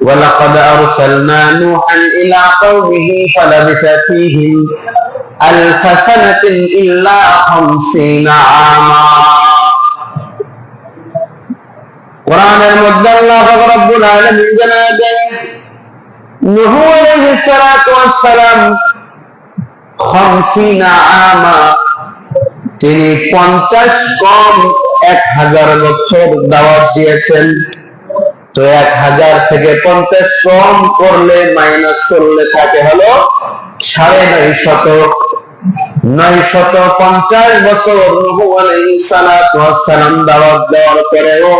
ولقد أرسلنا نوحا إلى قومه فلبث فيهم 1000 سنة إلا 50 عاما। কোরআনের মধ্যে আল্লাহ রাব্বুল আলামিন জানালেন নূহ আলাইহিস সালাতু ওয়াস সালাম 50 আমা, তিনি 50 কম 1000 বছর দাওয়াত দিয়েছেন। তো 1000 থেকে 50 কম করলে মাইনাস করলে থাকে হলো 950। 950 বছর নূহ আলাইহিস সালাতু ওয়াস সালাম দাওয়াত দেওয়ার পরেও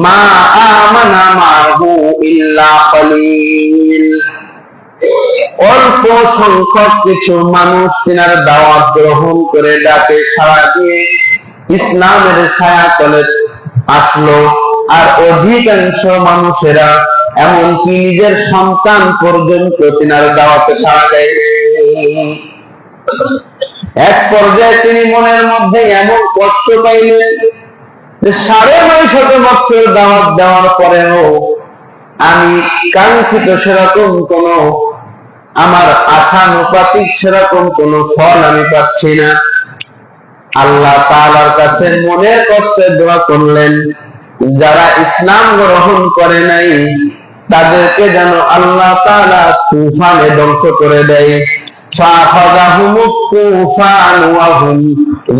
মা আমানা মাহু ইল্লা কলিল, অল্প সংখ্যক কিছু মানুষ তিনার দাওয়াত গ্রহণ করে ডাকে সাড়া দিয়ে ইসলামের ছায়া তলে আসলো। আর অধিকাংশ মানুষেরা এমনকি নিজের সন্তান পর্যন্ত তিনার দাওয়াতে সাড়া দেয়। এক পর্যায়ে তিনি মনের মধ্যে এমন কষ্ট পাইলেন যে 950 বছর দাওয়াত দেওয়ার পরেও আমি কাঙ্ক্ষিত সেরকম কোন, আমার আশানুপাতিক সেরকম কোন ফল আমি পাচ্ছি না। আল্লাহ তাআলার কাছে মনের কষ্টে দোয়া করলেন, যারা ইসলাম গ্রহণ করে নাই তাদেরকে যেন আল্লাহ তাআলা তুফানে ধ্বংস করে দেয়। ফাখাযাহুমুত তুফান ওয়া হুম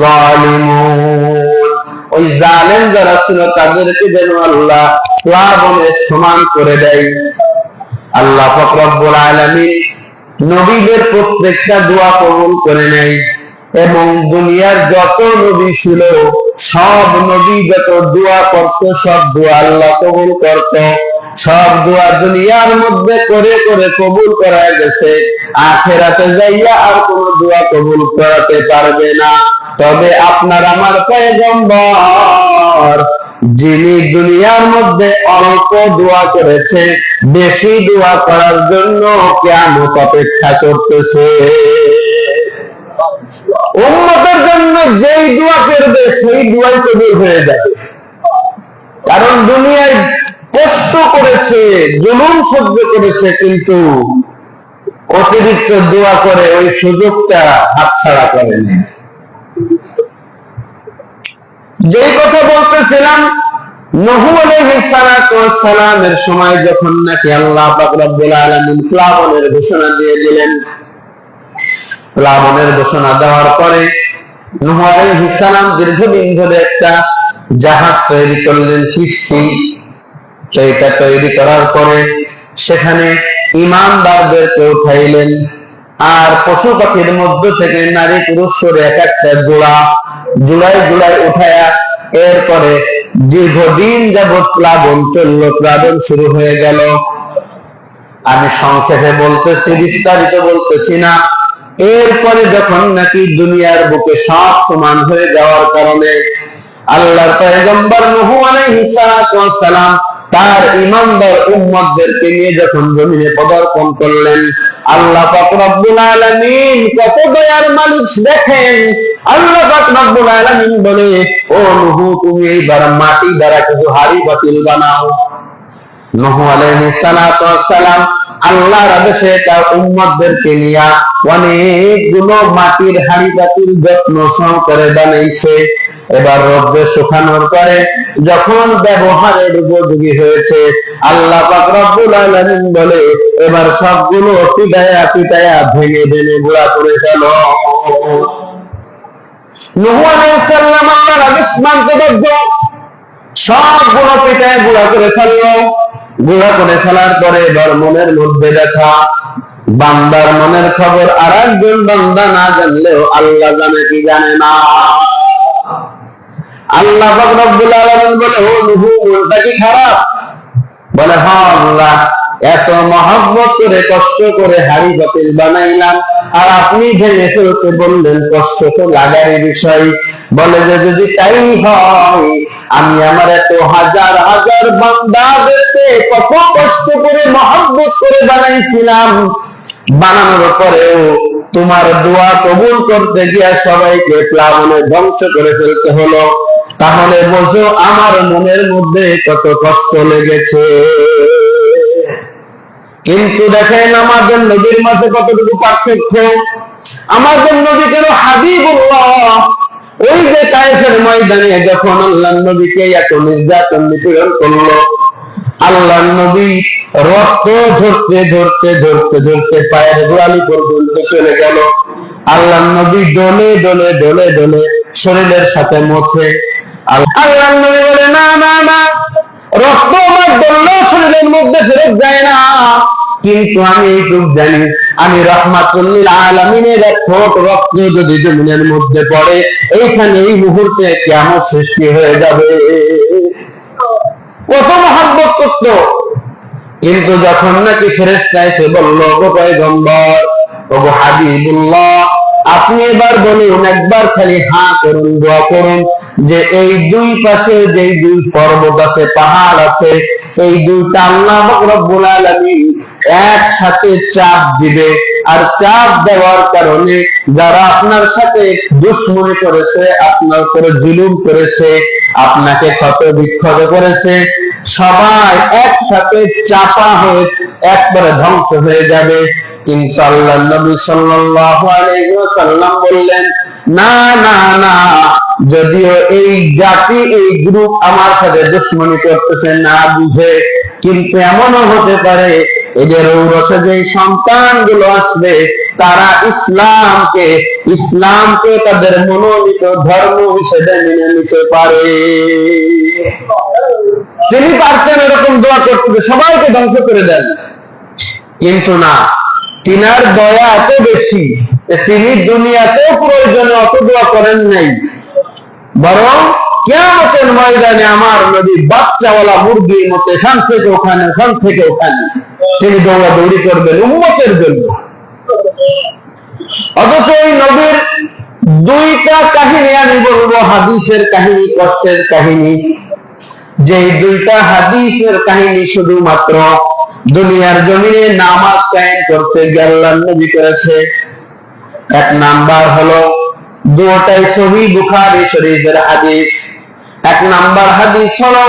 যালিমুন, ওই জালেম যারা ছিল তাদেরকে যেন আল্লাহ প্লাবনে সমান করে দেয়। আল্লাহ পাক রব্বুল আলামিন নবীদের প্রত্যেকটা দোয়া কবুল করে নেয় এবং দুনিয়ার যত নবী ছিল সব নবী যত দোয়া করত সব দোয়া আল্লাহ কবুল করত। সব দোয়া দুনিয়ার মধ্যে করে করে কবুল করা গেছে, আখিরাতে যাইয়া আর কোন দোয়া কবুল করাতে পারবে না। তবে আপনার আমার পয়গম্বর যিনি দুনিয়ার মধ্যে অল্প দোয়া করেছে, বেশি দোয়া করার জন্য কিয়ামত অপেক্ষা করতেছে। উম্মতের জন্য যেই দোয়া করবে সেই দোয়াই কবুল হয়ে যাবে। কারণ দুনিয়ায় কষ্ট করেছে, জুলুম সহ্য করেছে, কিন্তু অতিরিক্ত দোয়া করে ওই সুযোগটা হাতছাড়া করেনি। যেই কথা বলতেছিলাম, নূহ আলাইহিস সালাতু ওয়াস সালামের সময় যখন নাকি আল্লাহ পাক রব্বুল আলামিন প্লাবনের ঘোষণা দিয়ে দিলেন, প্লাবনের ঘোষণা দেওয়ার পরে নূহ আলাইহিস সালাম দীর্ঘদিন ধরে একটা জাহাজ তৈরি করলেন, কিস্তি। সেইটা তৈরি করার পরে সেখানে ঈমানদারদেরকে উঠাইলেন, আর পশু পাখির মধ্য থেকে নারী পুরুষ করে এক একটা জোড়ায় জোড়ায় উঠায়া এরপরে দীর্ঘদিন যাবৎ প্লাবন চলল, প্লাবন শুরু হয়ে গেল। আমি সংক্ষেপে বলতেছি, বিস্তারিত বলতেছি না। এরপরে যখন নাকি দুনিয়ার বুকে সব সমান হয়ে যাওয়ার কারণে আল্লাহর পয়গম্বর নূহ আলাইহিস সালাতু ওয়াস সালাম তার ঈমানদার উম্মতদেরকে নিয়ে যখন জমিনে পদার্পণ করলেন, আল্লাহ পাক রব্বুল আলামিন কত দয়ার মালিক দেখেন। আল্লাহ পাক রব্বুল আলামিন বলে, ও নূহ, তুমি এইবার মাটি দ্বারা কিছু হাড়ি বাতিল বানাও। নূহ আলাইহিস সালাতু ওয়াস সালাম আল্লাহর আদেশে তার উম্মতদেরকে নিয়ে অনেকগুলো মাটির হাড়ি বাতিল যত্ন সহকারে বানাইছে। এবার রোদে শুকানোর পরে যখন ব্যবহারের উপযোগী হয়েছে, আল্লাহ পাক রব্বুল আলামিন বলে, এবার সবগুলো পিটায়া পিটায়া ভেঙে ভেঙে গুঁড়া করে ফেলো। নূহ আলাইহিস সালাম আল্লাহর আদেশ মানতে বাধ্য, সবগুলো পিটায়া গুঁড়া করে ফেললো। গুঁড়া করে ফেলার পরে এবার মনের মধ্যে দেখা, বান্দার মনের খবর আর একজন বান্দা না জানলেও আল্লাহ জানে কি জানে না। আল্লাহ পাক রব্বুল আলামিন বলে, ও নূহ, মনটা কি খারাপ? বলে, হ্যাঁ আল্লাহ, এত মহব্বত করে কষ্ট করে হাড়ি বাতিল বানাইলাম, আর আপনি ভেঙে ফেলতে বললেন, কষ্ট তো লাগারই বিষয়। বলে যে যদি তাই হয়, আমি আমার এত হাজার হাজার বান্দাদেরকে কত কষ্ট করে মহব্বত করে বানাইছিলাম, বানানোর পরেও তোমার দোয়া কবুল করতে গিয়া সবাইকে প্লাবনে ধ্বংস করে ফেলতে হলো। তাহলে বোঝো আমার মনের মধ্যে কত কষ্ট লেগেছে। কিন্তু দেখেন আমাদের নবীর মাঝে কতটুকু পার্থক্য। আমাদের নবী কেন হাবিবুল্লাহ, ওই যে তায়েফের ময়দানে যখন আল্লাহর নবীকে এত নির্যাতন নিপীড়ন করলো, আল্লাহর নবী রক্ত ঝরতে ঝরতে ঝরতে ঝরতে পায়ের গোড়ালি পর্যন্ত চলে গেল। আল্লাহর নবী ডলে ডলে ডলে ডলে শরীরের সাথে মোছে। আল্লাহর নবী বলে, না না না, রক্ত আমার ডললেও শরীরের মধ্যে ফেরত যায় না, কিন্তু আমি এইটুক জানি, আমি রাহমাতুল লিল আলামিনের এক ফোঁটা রক্ত যদি জমিনের মধ্যে পড়ে, এইখানে এই মুহূর্তে কিয়ামত সৃষ্টি হয়ে যাবে। কত মহব্বত করত। কিন্তু যখন নাকি ফেরেশতা এসে বলল, ওগো পয়গম্বর, ওগো হাবিবুল্লাহ, আপনি এবার বলুন, একবার খালি হা করুন, দোয়া করুন, যে এই দুই পাশে যে দুই পর্বত আছে, পাহাড় আছে, এই দুইটা আল্লাহ রাব্বুল আলামিন একসাথে চাপ দিবে, আর চাপ দেওয়ার কারণে যারা আপনার সাথে দুশমনি করেছে, আপনার উপরে জুলুম করেছে, আপনাকে ক্ষত বিক্ষত করেছে, সবাই একসাথে চাপা হয়ে একবারে ধ্বংস হয়ে যাবে। কিন্তু আল্লাহর নবী সাল্লাল্লাহু আলাইহি ওয়াসাল্লাম বললেন, না না না, যদিও এই জাতি, এই গ্রুপ আমার সাথে দুশমনি করতেছে না বুঝে, কিন্তু এমনও হতে পারে এদের ঔরসে যে সন্তানগুলো আসবে, তারা ইসলামকে তাদের মনোনীত ধর্ম হিসেবে মেনে নিতে পারে। তিনি পারতেন এরকম দোয়া করতে, সবাইকে ধ্বংস করে দেন, কিন্তু না, তিনার দয়া এত বেশি, তিনি দুনিয়াতেও প্রয়োজনে অত দোয়া করেন নাই, বরং কিয়ামতের ময়দানে আমার নবী বাচ্চাওয়ালা মুরগির মতো এখান থেকে ওখানে, ওখান থেকে ওখানে তিনি দৌড়াদৌড়ি করবেন উম্মতের জন্য। অথচ ওই নবীর দুইটা কাহিনী আমি বলবো, হাদিসের কাহিনী, কষ্টের কাহিনী, যে দুইটা হাদিসের কাহিনী শুধুমাত্র দুনিয়ার জমিনে নামাজ কায়েম করতে গিয়ে আল্লাহর নবী করেছে। এক নাম্বার হলো, দুটাই সহিহ বুখারী শরীফের হাদিস। এক নাম্বার হাদিস হলো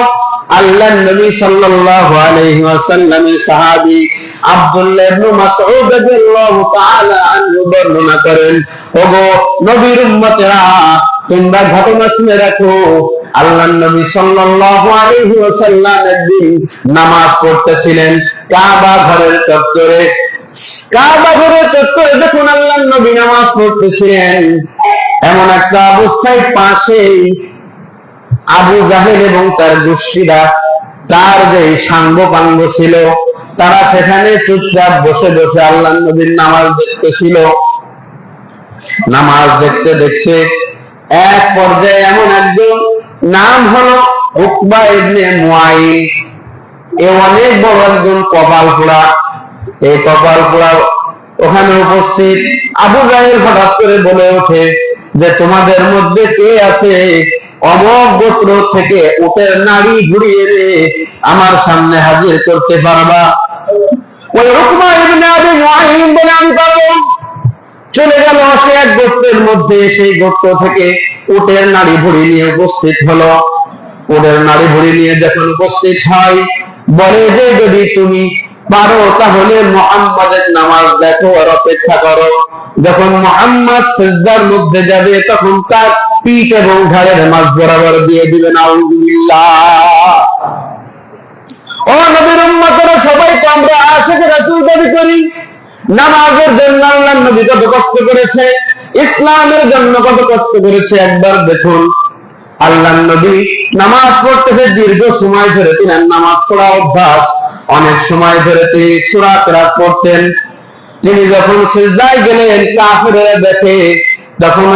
আল্লাহর নবী সাল্লাল্লাহু আলাইহি ওয়াসাল্লামের সাহাবী আব্দুল্লাহ ইবনে মাসউদ রাদিয়াল্লাহু তাআলা আনহু বর্ণনা করেন, ওগো নবীর উম্মতেরা, তোমরা ঘটনা শুনে রাখো, আল্লাহর নবী সাল্লাল্লাহু আলাইহি ওয়াসাল্লাম একদিন নামাজ পড়তেছিলেন কাবা ঘরের চত্বরে। কাবা ঘরের চত্বরে দেখুন আল্লাহর নবী নামাজ পড়তেছিলেন, এমন একটা অবস্থায় পাশেই আবু জাহেল এবং তার গোষ্ঠীরা, তার যে সাঙ্গ পাঙ্গ ছিল, তারা সেখানে চুপচাপ বসে বসে আল্লাহর নবীর নামাজ দেখতেছিল। নামাজ দেখতে দেখতে এক পর্যায়ে এমন একজন, নাম হলো উকবা ইবনে মুআইন, এ অনেক বড় একজন কপাল পোড়া। এই কপাল পোড়া ওখানে উপস্থিত। আবু জাহেল হঠাৎ করে বলে ওঠে যে, তোমাদের মধ্যে কে আছে অমক গোত্র থেকে উটের নাড়ি ঘুরিয়ে এনে আমার সামনে হাজির করতে পারবা? ওই উকবা ইবনে আবি মুআইন বলে, আমি পারবো। চলে গেল সে এক গোত্রের মধ্যে, সেই গোত্র থেকে উটের নাড়ি ভুড়ি নিয়ে উপস্থিত হলো। উটের নাড়ি ভুড়ি নিয়ে যখন উপস্থিত হয়, বলে যে, যদি তুমি পারো তাহলে মুহাম্মাদের নামাজ দেখো আর অপেক্ষা করো, যখন মুহাম্মদ সিজদার মধ্যে যাবে তখন তার পিঠ এবং ঘাড়ের মাঝ বরাবর দিয়ে দিবেন। আউযুবিল্লাহ। ও নবীর উম্মতরা, সবাই তো আমরা আশিক রাসূল দাবি করি, নামাজের জন্য আল্লাহর নবী কত কষ্ট করেছে, ইসলামের জন্য কত কষ্ট করেছে, একবার দেখুন। আল্লাহর নবী নামাজ পড়তেছে, দীর্ঘ সময় ধরে তিনি নামাজ পড়া অভ্যাস, অনেক সময় ধরে তিনি সূরা কিরাত পড়তেন। তিনি যখন সিজদায় গেলেন, কাফেররা দেখে, তখন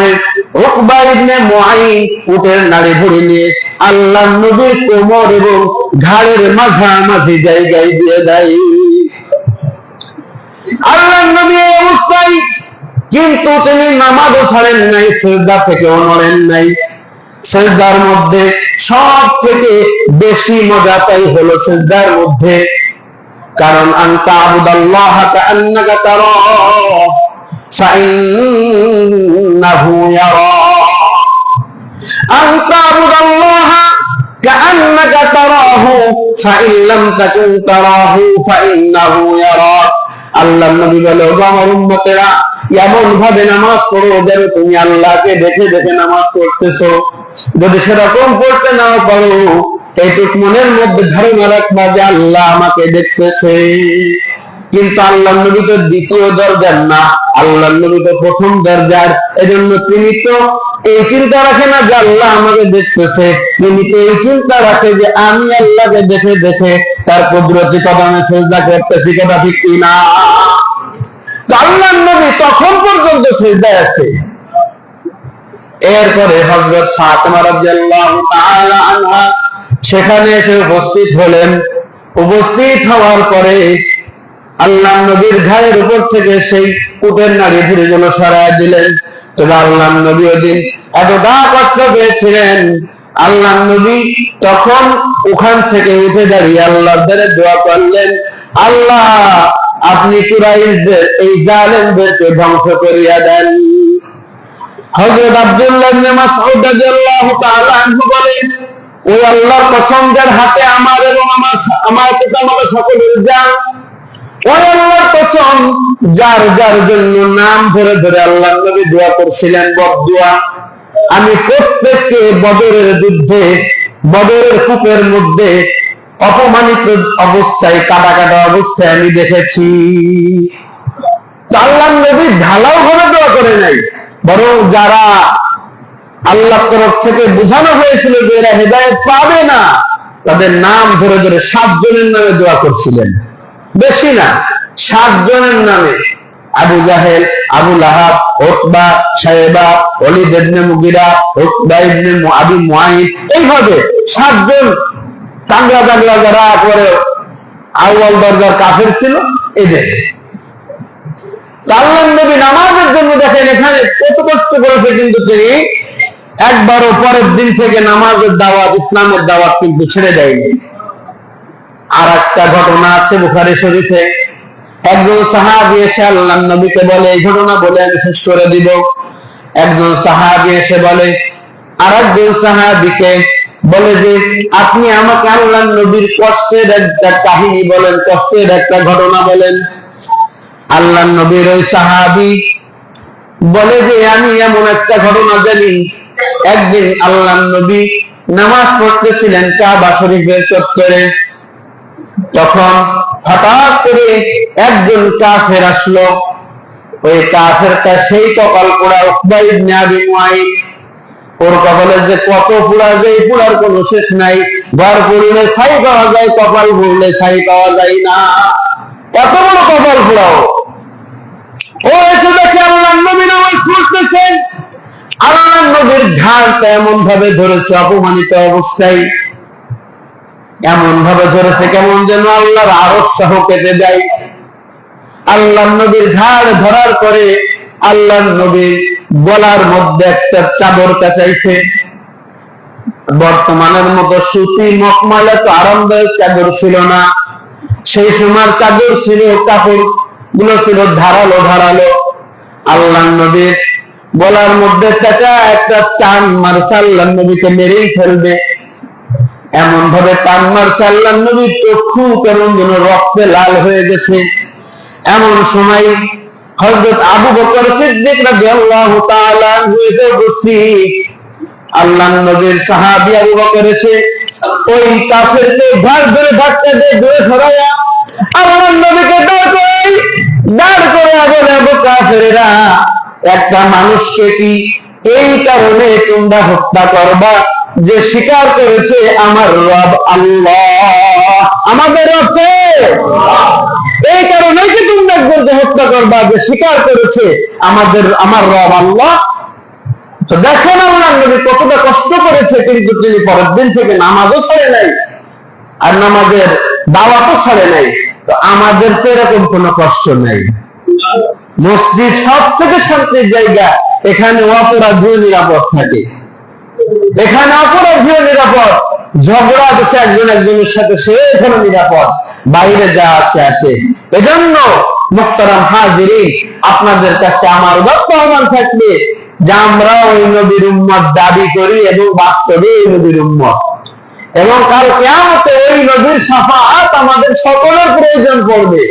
উকবা ইবনে মুআইন উটের নাড়ি ভুড়ি নিয়ে আল্লাহর নবীর কোমর এবং ঘাড়ের মাঝামাঝি জায়গায় দিয়ে দেয়। আল্লাহর নবী এই অবস্থায়, কিন্তু তিনি নামাজও ছাড়েন নাই, সিজদা থেকেও নড়েন নাই। সিজদার মধ্যে সব থেকে বেশি মজা তাই হলো সিজদার মধ্যে, কারণ আনতা আবুদাল্লাহ কাআন্নাকা তারাহু ফাইন্নাহু ইয়ারা। আনতা আবুদাল্লাহ কাআন্নাকা তারাহু ফাইন লাম তাকুন তারাহু ফাইন্নাহু ইয়ারাক। আল্লাহর নবী বলে, ও আমার উম্মতেরা, এমন ভাবে নামাজ পড়ো যেন তুমি আল্লাহকে দেখে দেখে নামাজ পড়তেছো। যদি সেরকম পড়তে নাও পারো, এইটুক মনের মধ্যে ধারণা রাখবা যে আল্লাহ আমাকে দেখতেছে। কিন্তু আল্লাহর নবী তো দ্বিতীয় দরজার না, আল্লাহর নবী তো প্রথম দরজার। এজন্য তিনি তো এই চিন্তা রাখে না যে আল্লাহ আমাকে দেখতেছে, তিনি তো এই চিন্তা রাখে যে আমি আল্লাহকে দেখে দেখে তার কুদরতি কদমে সিজদা করতেছি। কথা ঠিক কিনা? আল্লাহর নবী তখন পর্যন্ত সিজদায় আছে। এরপরে হযরত ফাতেমা রাদিয়াল্লাহু তাআলা আনহা সেখানে এসে উপস্থিত হলেন। উপস্থিত হওয়ার পরে আল্লাহর নবীর ঘাড়ের উপর থেকে সেই উটের নাড়ি ভুঁড়িগুলো সরায় দিলেন। তবে আল্লাহর নবী ওদিন এতটা কষ্ট পেয়েছিলেন, আল্লাহর নবী তখন ওখান থেকে উঠে দাঁড়িয়ে আল্লাহর দ্বারে দোয়া করলেন, আল্লাহ আপনি কুরাইশদের এই জালেমদেরকে ধ্বংস করিয়া দেন। হযরত আব্দুল্লাহ ইবনে মাসউদ রাদিয়াল্লাহু তাআলা আনহু বলেন, ওই আল্লাহর কসম যার হাতে আমার এবং আমার পিতামাতা সকলের জান, ওই আল্লাহর কসম যার যার জন্য নাম ধরে ধরে আল্লাহর নবী দোয়া করছিলেন, বদদুয়া, আমি প্রত্যেককে বদরের যুদ্ধে বদরের কূপের মধ্যে অপমানিত অবস্থায়, কাটা কাটা অবস্থায় আমি দেখেছি। আল্লাহর নবী ঢালাও ভাবে দোয়া করে নাই, বরং যারা আল্লাহর তরফ থেকে বোঝানো হয়েছিল যে এরা হেদায়েত পাবে না, তাদের নাম ধরে ধরে 7 জনের নামে দোয়া করছিলেন। বেশি না, 7 জনের নামে। আবু জাহেল, আবু লাহাব, উতবা, শায়বা, ওলীদ ইবনে মুগিরা, উতবা ইবনে আবি মুআইদ, এইভাবে 7 জন তাগড়া তাগড়া যারা পরে আউয়াল দরজার কাফের ছিল, এদের। আল্লাহর নবী নামাজের জন্য দেখেন এখানে কত কষ্ট করেছে, কিন্তু তিনি একবারও পরের দিন থেকে নামাজের দাওয়াত, ইসলামের দাওয়াত কিন্তু ছেড়ে দেয়নি। আর একটা ঘটনা আছে বুখারী শরীফে, একজন সাহাবী এসে আল্লাহর নবীকে বলে, এই ঘটনা বলে আমি শেষ করে দিব। একজন সাহাবী এসে বলে আরেকজন সাহাবীকে, বলে যে আপনি আমাকে আল্লাহর নবীর কষ্টের একটা কাহিনী বলেন, কষ্টের একটা ঘটনা বলেন। আল্লাহর নবীর ওই সাহাবী বলে যে আমি এমন একটা ঘটনা জানি, একদিন আল্লাহর নবী নামাজ পড়তেছিলেন কাবা শরীফের চত্বরে। তখন হঠাৎ করে একজন কাফের আসলো। ওই কাফেরটা সেই কপাল পোড়া উকবা ইবনে আবি মুআইদ। ওর কপালে যে কত পোড়া, যে পোড়ার কোনো শেষ নাই। ঘর পড়লে ছাই পাওয়া যায়, কপাল পড়লে ছাই পাওয়া যায় না, এত বড় কপাল পোড়াও। ও এসে দেখে আল্লাহর নবী নামাজ পড়তেছেন, আল্লাহর নবীর ঘাড়টা এমন ভাবে ধরেছে অপমানিত অবস্থায়, এমন ভাবে ধরেছে কেমন যেন আল্লাহর আরশ সহ কেটে যায়। আল্লাহর নবীর ঘাড় ধরার পরে আল্লাহর নবীর গলার মধ্যে একটা চাদর পেঁচাইছে। বর্তমানের মতো সুতি মখমলে তো আরামদায়ক চাদর ছিল না, সেই সময় চাদর ছিল, কাপড় গুলো ছিল ধারালো ধারালো। আল্লাহর নবীর গলার মধ্যে পেঁচা একটা টান মারছে, আল্লাহর নবীকে মেরেই ফেলবে এমন ভাবে টান মারছে। আল্লাহর নবীর চক্ষু কেমন যেন রক্তে লাল হয়ে গেছে। এমন সময় হযরত আবু বকর সিদ্দিক রাদিয়াল্লাহু তাআলা এসে উপস্থিত। আল্লাহর নবীর সাহাবী আবু বকর এসে ওই কাফেরকে ঘাড় ধরে ধাক্কা দিয়ে দূরে সরাইয়া আল্লাহর নবীকে দাঁড় করে বলে, আবু কাফেরেরা, একটা মানুষকে কি এই কারণে তোমরা হত্যা করবা যে স্বীকার করেছে আমার রব আল্লাহ, আমাদের রব এই কারণে কি তোমরা একজনকে হত্যা করবা যে স্বীকার করেছে আমার রব আল্লাহ? তো দেখেন আল্লাহর নবী কতটা কষ্ট করেছে, কিন্তু তিনি পরের দিন থেকে নামাজও ছাড়ে নাই আর নামাজের দাওয়াতও ছাড়ে নাই। তো আমাদের তো এরকম কোনো কষ্ট নেই। মসজিদ সব থেকে শান্তির জায়গা, এখানে অপরাধীও নিরাপদ থাকে, এখানে অপরাধীও নিরাপদ, ঝগড়া আছে একজন একজনের সাথে সে এখানে নিরাপদ, বাইরে যা আছে আছে। এজন্য মুহতারাম হাজিরিন, আপনাদের কাছে আমার আহ্বান থাকবে যে আমরা ওই নবীর উম্মত দাবি করি এবং বাস্তবে ওই নবীর উম্মত। এবং কাল কিয়ামতে ওই নবীর শাফাআত আমাদের সকলের প্রয়োজন পড়বে।